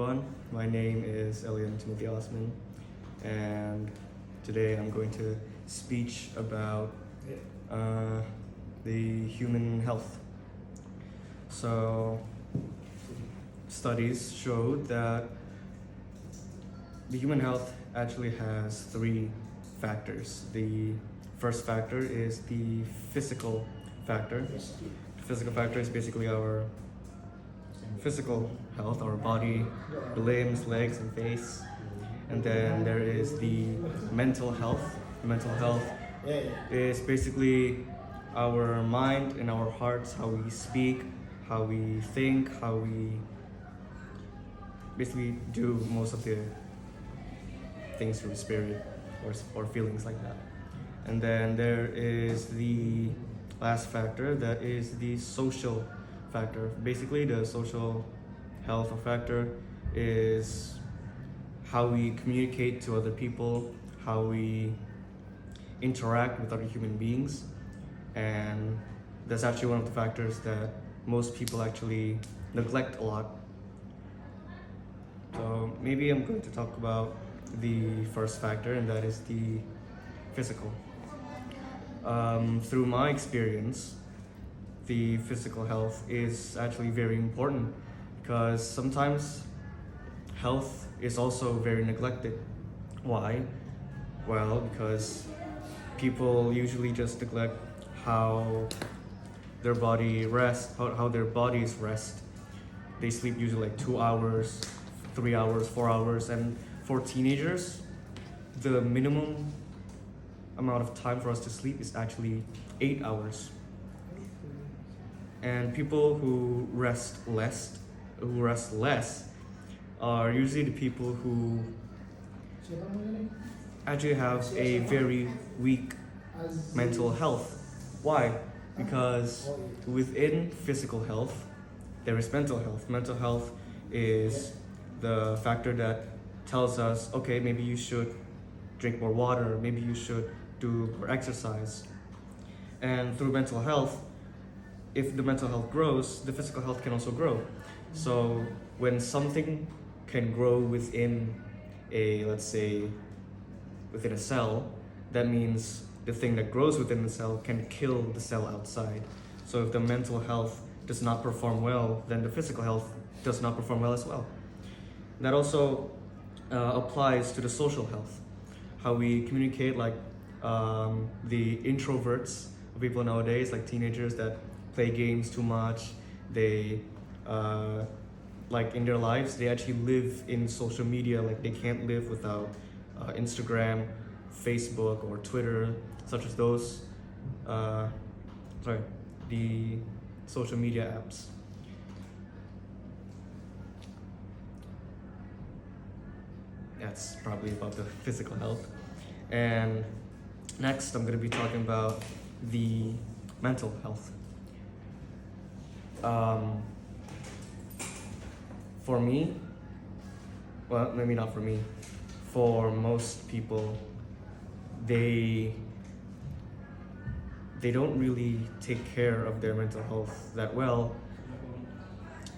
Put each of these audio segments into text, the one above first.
everyone. My name is Ellyam Osman, and today I'm going to speak about the human health. So, studies showed that the human health actually has three factors. The first factor is the physical factor. The physical factor is basically our physical health, our body, the limbs, legs, and face. And then there is the mental health. Mental health is basically our mind and our hearts, how we speak, how we think, how we basically do most of the things through spirit or feelings like that. And then there is the last factor, that is the social factor. Basically, the social health factor is how we communicate to other people, how we interact with other human beings, and that's actually one of the factors that most people actually neglect a lot. So maybe I'm going to talk about the first factor, and that is the physical. Through my experience, the physical health is actually very important because sometimes health is also very neglected. Why? Well, because people usually just neglect how their body rests, how their bodies rest. They sleep usually like 2 hours, 3 hours, 4 hours, and for teenagers, the minimum amount of time for us to sleep is actually 8 hours. And people who rest less are usually the people who actually have a very weak mental health. Why? Because within physical health, there is mental health. Mental health is the factor that tells us, okay, maybe you should drink more water, maybe you should do more exercise. And through mental health, if the mental health grows, the physical health can also grow. So when something can grow within let's say, within a cell, that means the thing that grows within the cell can kill the cell outside. So if the mental health does not perform well, then the physical health does not perform well as well. That also applies to the social health, how we communicate, like the introverts of people nowadays, like teenagers that play games too much. They like in their lives, they actually live in social media. Like they can't live without Instagram, Facebook, or Twitter, such as those the social media apps. That's probably about the physical health. And next, I'm going to be talking about the mental health. For me, well, maybe not for me, for most people, they don't really take care of their mental health that well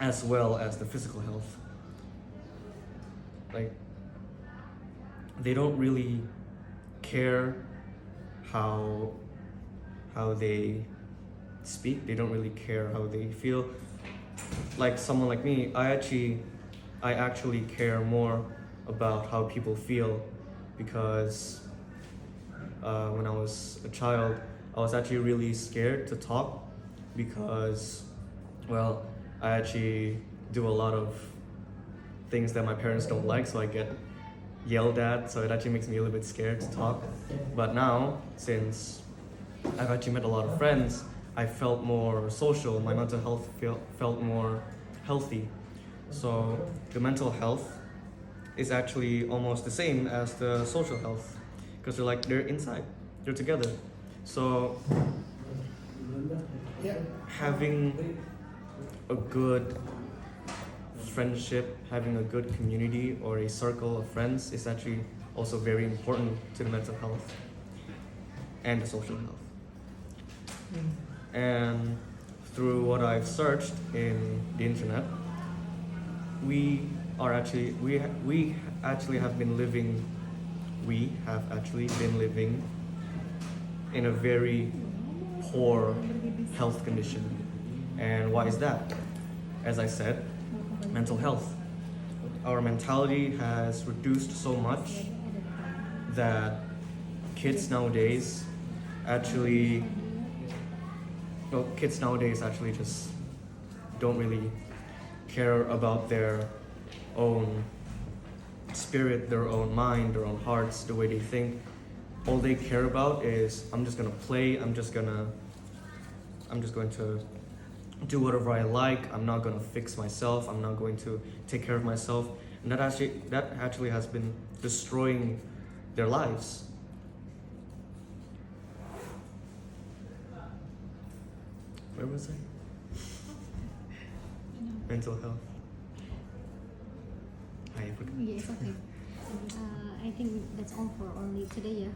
as the physical health. Like, they don't really care how they speak. They don't really care how they feel. Like someone like me, I actually care more about how people feel, because when I was a child, I was actually really scared to talk because, well, I actually do a lot of things that my parents don't like, so I get yelled at, so it actually makes me a little bit scared to talk. But now, since I've actually met a lot of friends, I felt more social. My mental health felt more healthy. So the mental health is actually almost the same as the social health, because they're inside, they're together. So having a good friendship, having a good community or a circle of friends is actually also very important to the mental health and the social health. And through what I've searched in the internet, we are actually we actually have been living we have actually been living in a very poor health condition. And why is that? As I said, mental health. Our mentality has reduced so much that kids nowadays actually kids nowadays actually just don't really care about their own spirit, their own mind, their own hearts, the way they think. All they care about is I'm just gonna play, I'm just going to do whatever I like, I'm not gonna fix myself, I'm not going to take care of myself. And that actually has been destroying their lives. Where was I? Mental health. I forgot. Yes, okay. I think that's all for only today, yeah.